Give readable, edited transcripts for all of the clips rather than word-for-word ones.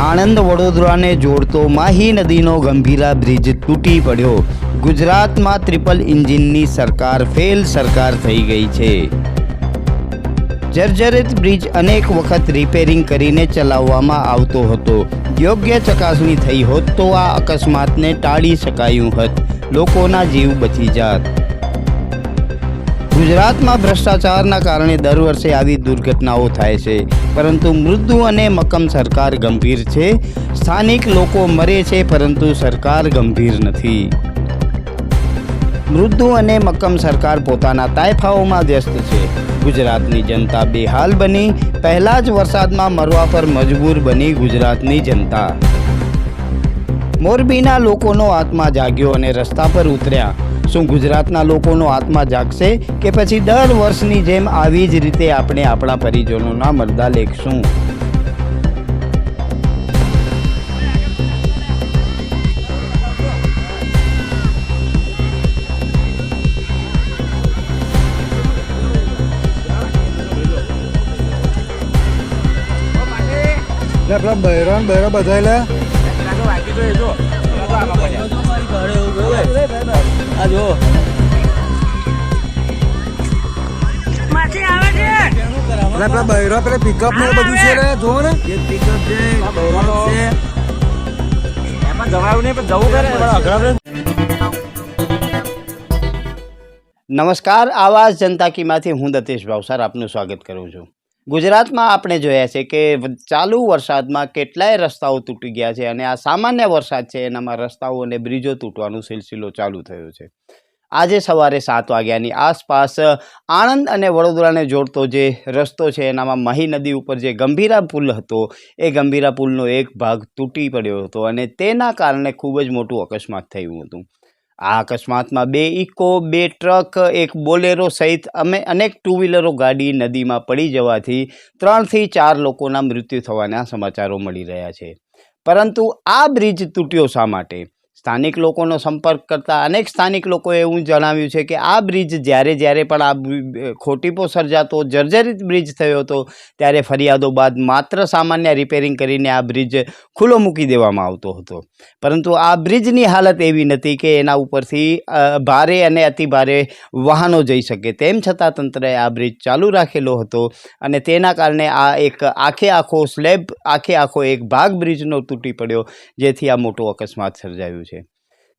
આણંદ વડોદરાને જોડતો માહી નદીનો ગંભીરા બ્રિજ તૂટી પડ્યો। ગુજરાતમાં ટ્રિપલ એન્જિનની સરકાર ફેલ સરકાર થઈ ગઈ છે। જર્જરિત બ્રિજ અનેક વખત રિપેરિંગ કરીને ચલાવવામાં આવતો હતો। યોગ્ય ચકાસણી થઈ હોત તો આ અકસ્માતને ટાળી શકાયું હોત, લોકોના જીવ બચી જાત। ગુજરાતમાં ભ્રષ્ટાચારના કારણે દર વર્ષે આવી દુર્ઘટનાઓ થાય છે, પરંતુ મૃદુ અને મક્કમ સરકાર ગંભીર છે। સ્થાનિક લોકો મરે છે, પરંતુ સરકાર ગંભીર નથી। મૃદુ અને મક્કમ સરકાર પોતાના તાયફાઓમાં વ્યસ્ત છે। ગુજરાતની જનતા બેહાલ બની। પહેલા જ વરસાદમાં મરવા પર મજબૂર બની ગુજરાતની જનતા। મોરબીના લોકોનો આત્મા જાગ્યો અને રસ્તા પર ઉતર્યા। શું ગુજરાતના લોકોનો આત્મા જાગશે કે પછી દર વર્ષની જેમ આવી જ રીતે આપણે આપણા પરિજનોના મરદા લેખશું? પેલા બહેરા બધા લે પેલા બહેરા પેલા પિકઅપ ને બધું છે રે, જો ને પિકઅપ છે, એમાં જવાયું નહીં પણ જવું કરે। નમસ્કાર, આવાજ જનતા કીમાંથી હું દતેશ ભાવસાર આપનું સ્વાગત કરું છું। ગુજરાતમાં આપણે જોયા છે કે ચાલુ વરસાદમાં કેટલાય રસ્તાઓ તૂટી ગયા છે અને આ સામાન્ય વરસાદ છે એનામાં રસ્તાઓ અને બ્રિજો તૂટવાનો સિલસિલો ચાલુ થયો છે। આજે સવારે 7 વાગ્યાની આસપાસ આણંદ અને વડોદરાને જોડતો જે રસ્તો છે એનામાં માહી નદી ઉપર જે ગંભીરા પુલ હતો એ ગંભીરા પુલનો એક ભાગ તૂટી પડ્યો હતો અને તેના કારણે ખૂબ જ મોટું અકસ્માત થયું હતું। આ અકસ્માતમાં 2 ઇકો, 2 ટ્રક, એક બોલેરો સહિત અનેક ટુ વ્હીલરો ગાડી નદીમાં પડી જવાથી 3 થી 4 લોકોના મૃત્યુ થવાના સમાચારો મળી રહ્યા છે। પરંતુ આ બ્રિજ તૂટ્યો શા માટે? સ્થાનિક લોકોનો સંપર્ક કરતા અનેક સ્થાનિક લોકોએ એવું જણાવ્યું છે કે આ બ્રિજ જ્યારે પણ આ ખોટીપો સર્જાતો, જર્જરિત બ્રિજ થયો હતો ત્યારે ફરિયાદો બાદ માત્ર સામાન્ય રિપેરિંગ કરીને આ બ્રિજ ખુલ્લો મૂકી દેવામાં આવતો હતો। પરંતુ આ બ્રિજની હાલત એવી નથી કે એના ઉપરથી ભારે અને અતિભારે વાહનો જઈ શકે, તેમ છતાં તંત્રએ આ બ્રિજ ચાલુ રાખેલો હતો અને તેના કારણે આ એક આખો સ્લેબ, આખો એક ભાગ બ્રિજનો તૂટી પડ્યો, જેથી આ મોટો અકસ્માત સર્જાયું છે।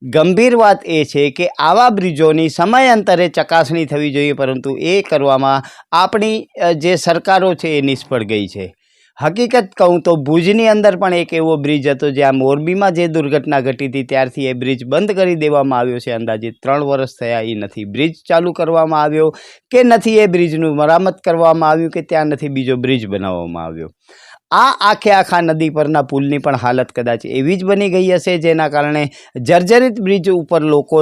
ગંભીર વાત એ છે કે આવા બ્રિજોની સમયાંતરે ચકાસણી થવી જોઈએ, પરંતુ એ કરવામાં આપણી જે સરકારો છે એ નિષ્ફળ ગઈ છે। હકીકત કહું તો ભુજની અંદર પણ એક એવો બ્રિજ હતો જ્યાં મોરબીમાં જે દુર્ઘટના ઘટી હતી ત્યારથી એ બ્રિજ બંધ કરી દેવામાં આવ્યો છે। અંદાજિત 3 વર્ષ થયા એ નથી બ્રિજ ચાલુ કરવામાં આવ્યો કે નથી એ બ્રિજનું મરામત કરવામાં આવ્યું કે ત્યાં નથી બીજો બ્રિજ બનાવવામાં આવ્યો। આ આખા નદી પરના પુલની પણ હાલત કદાચ એવી જ બની ગઈ હશે જેના કારણે જર્જરિત બ્રિજ ઉપર લોકો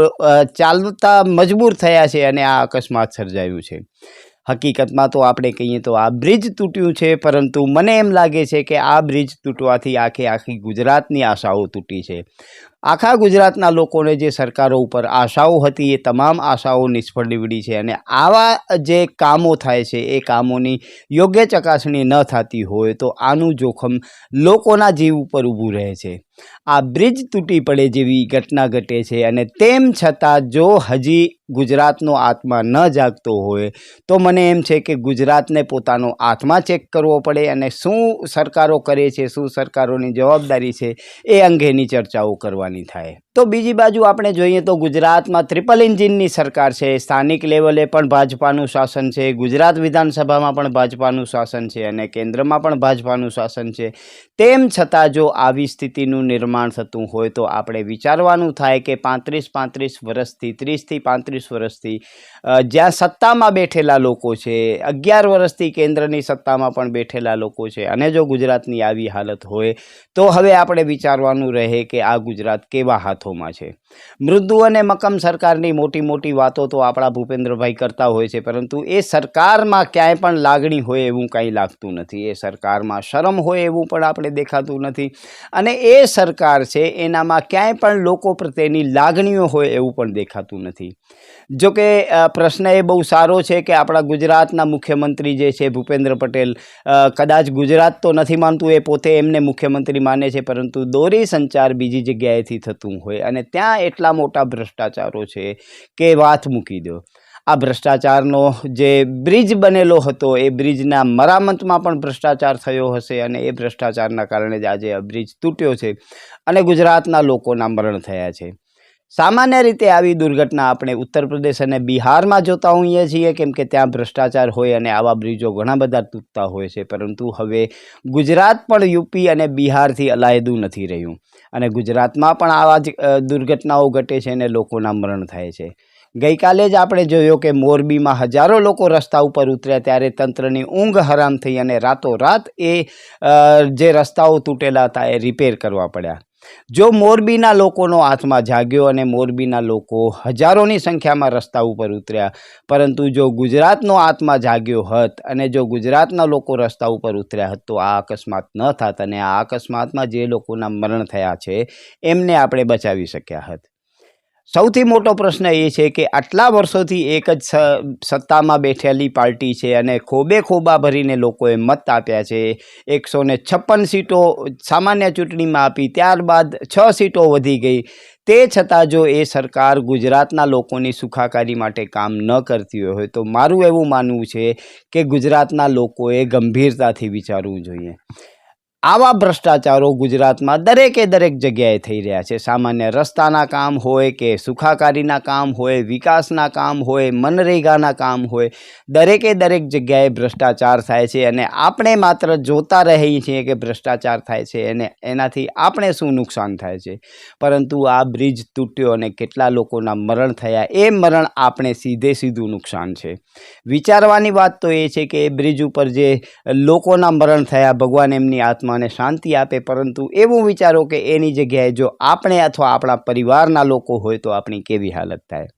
ચાલતા મજબૂર થયા છે અને આ અકસ્માત સર્જાયું છે। હકીકતમાં તો આપણે કહીએ તો આ બ્રિજ તૂટ્યું છે, પરંતુ મને એમ લાગે છે કે આ બ્રિજ તૂટવાથી આખી ગુજરાતની આશાઓ તૂટી છે। આખા ગુજરાતના લોકોને જે સરકારો ઉપર આશાઓ હતી એ તમામ આશાઓ નિષ્ફળ નીવડી છે અને આવા જે કામો થાય છે એ કામોની યોગ્ય ચકાસણી ન થતી હોય તો આનું જોખમ લોકોના જીવ ઉપર ઊભું રહે છે। આ બ્રિજ તૂટી પડે જેવી ઘટના ઘટે છે અને તેમ છતાં જો હજી ગુજરાતનો આત્મા ન જાગતો હોય તો મને એમ છે કે ગુજરાતને પોતાનો આત્મા ચેક કરવો પડે અને શું સરકારો કરે છે, શું સરકારોની જવાબદારી છે એ અંગેની ચર્ચાઓ કરવાની થાય। તો બીજી બાજુ આપણે જોઈએ તો ગુજરાતમાં ટ્રિપલ એન્જિનની સરકાર છે। સ્થાનિક લેવલે પણ ભાજપાનું શાસન છે, ગુજરાત વિધાનસભામાં પણ ભાજપાનું શાસન છે અને કેન્દ્રમાં પણ ભાજપાનું શાસન છે। તેમ છતાં જો આવી સ્થિતિનું નિર્માણ થતું હોય તો આપણે વિચારવાનું થાય કે 35 વર્ષથી 30 થી 35 વર્ષથી જ્યાં સત્તામાં બેઠેલા લોકો છે, 11 વર્ષથી કેન્દ્રની સત્તામાં પણ બેઠેલા લોકો છે અને જો ગુજરાતની આવી હાલત હોય તો હવે આપણે વિચારવાનું રહે કે આ ગુજરાત કેવા હાથોમાં છે। મૃદુ અને મક્કમ સરકારની મોટી વાતો તો આપણા ભૂપેન્દ્રભાઈ કરતા હોય છે, પરંતુ એ સરકારમાં ક્યાંય પણ લાગણી હોય એવું કંઈ લાગતું નથી। એ સરકારમાં શરમ હોય એવું પણ આપણે દેખાતું નથી અને એ સરકાર છે એનામાં ક્યાંય પણ લોકો પ્રત્યેની લાગણીઓ હોય એવું પણ દેખાતું નથી। જો કે પ્રશ્ન એ બહુ સારો છે કે આપણા ગુજરાતના મુખ્યમંત્રી જે છે ભૂપેન્દ્ર પટેલ કદાચ ગુજરાત તો નથી માનતું, એ પોતે એમને મુખ્યમંત્રી માને છે, પરંતુ દોરી સંચાર બીજી જગ્યાએથી થતું હોય અને ત્યાં એટલા મોટા ભ્રષ્ટાચારો છે કે વાત મૂકી દો. આ ભ્રષ્ટાચારનો જે બ્રિજ બનેલો હતો એ બ્રિજના મરામતમાં પણ ભ્રષ્ટાચાર થયો હશે અને એ ભ્રષ્ટાચારના કારણે જ આજે આ બ્રિજ તૂટ્યો છે અને ગુજરાતના લોકોના મરણ થયા છે. સામાન્ય રીતે આવી દુર્ઘટના આપણે ઉત્તર પ્રદેશ અને બિહારમાં જોતા હોઈએ છીએ, કેમ કે ત્યાં ભ્રષ્ટાચાર હોય અને આવા બ્રિજો ઘણા બધા તૂટતા હોય છે. પરંતુ હવે ગુજરાત પણ યુપી અને બિહારથી અલાયદું નથી રહ્યું અને ગુજરાતમાં પણ આવા જ દુર્ઘટનાઓ ઘટે છે અને લોકોના મરણ થાય છે. ગઈકાલે જ આપણે જોયો કે મોરબીમાં હજારો લોકો રસ્તા ઉપર ઉતર્યા ત્યારે તંત્રની ઊંઘ હરામ થઈ અને રાતોરાત એ જે રસ્તાઓ તૂટેલા હતા એ રિપેર કરવા પડ્યા. જો મોરબીના લોકોનો આત્મા જાગ્યો અને મોરબીના લોકો હજારોની સંખ્યામાં રસ્તા ઉપર ઉતર્યા, પરંતુ જો ગુજરાતનો આત્મા જાગ્યો હોત અને જો ગુજરાતના લોકો રસ્તા ઉપર ઉતર્યા હોત તો આ અકસ્માત ન થાત અને આ અકસ્માતમાં જે લોકોના મરણ થયા છે એમને આપણે બચાવી શક્યા હોત. સૌથી મોટો પ્રશ્ન એ છે કે આટલા વર્ષોથી એક જ સત્તામાં બેઠેલી પાર્ટી છે અને ખોબે ખોબા ભરીને લોકોએ મત આપ્યા છે. 156 સીટો સામાન્ય ચૂંટણીમાં આપી, ત્યારબાદ 6 સીટો વધી ગઈ. તે છતાં જો એ સરકાર ગુજરાતના લોકોની સુખાકારી માટે કામ ન કરતી હોય તો મારું એવું માનવું છે કે ગુજરાતના લોકોએ ગંભીરતાથી વિચારવું જોઈએ. આવા ભ્રષ્ટાચારો ગુજરાતમાં દરેક જગ્યાએ થઈ રહ્યા છે. સામાન્ય રસ્તાના કામ હોય કે સુખાકારીના કામ હોય, વિકાસના કામ હોય, મનરેગાના કામ હોય, દરેક જગ્યાએ ભ્રષ્ટાચાર થાય છે અને આપણે માત્ર જોતા રહીએ છીએ કે ભ્રષ્ટાચાર થાય છે અને એનાથી આપણે શું નુકસાન થાય છે. પરંતુ આ બ્રિજ તૂટ્યો અને કેટલા લોકોના મરણ થયા, એ મરણ આપણે સીધું નુકસાન છે. વિચારવાની વાત તો એ છે કે એ બ્રિજ ઉપર જે લોકોના મરણ થયા, ભગવાન એમની આત્માને શાંતિ આપે, પરંતુ એવું વિચારો કે એની જગ્યાએ જો આપણે અથવા આપણા પરિવારના લોકો હોય તો આપણી કેવી હાલત થાય.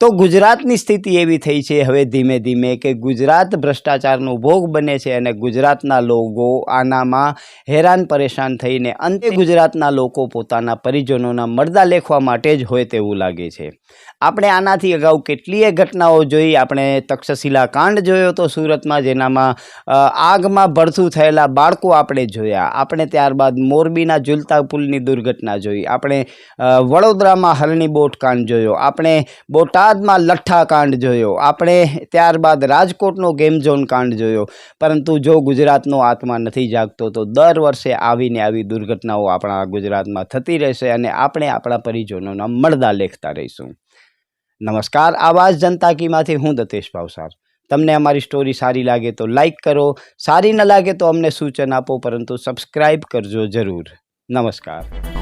તો ગુજરાતની સ્થિતિ એવી થઈ છે હવે ધીમે ધીમે કે ગુજરાત ભ્રષ્ટાચારનો ભોગ બને છે અને ગુજરાતના લોકો આનામાં હેરાન પરેશાન થઈને અંતે ગુજરાતના લોકો પોતાના પરિજનોના મરદા લેખવા માટે જ હોય તેવું લાગે છે. આપણે આનાથી અગાઉ કેટલીય ઘટનાઓ જોઈ. આપણે તક્ષશિલા કાંડ જોયો તો સુરતમાં, જેનામાં આગમાં ભડથું થયેલા બાળકો આપણે જોયા. આપણે ત્યારબાદ મોરબીના ઝૂલતા પુલની દુર્ઘટના જોઈ. આપણે વડોદરામાં હરણી બોટ કાંડ જોયો. આપણે બોટાદમાં લઠ્ઠા કાંડ જોયો. આપણે ત્યારબાદ રાજકોટનો ગેમ ઝોન કાંડ જોયો. પરંતુ જો ગુજરાતનો આત્મા નથી જાગતો તો દર વર્ષે આવીને આવી દુર્ઘટનાઓ આપણા ગુજરાતમાં થતી રહેશે અને આપણે આપણા પરિજનોના મરદા લેખતા રહીશું. નમસ્કાર, આવાજ જનતા કીમાંથી હું દતેશ ભાવસાર. તમને અમારી સ્ટોરી સારી લાગે તો લાઈક કરો, સારી ન લાગે તો અમને સૂચન આપો, પરંતુ સબસ્ક્રાઈબ કરજો જરૂર. નમસ્કાર.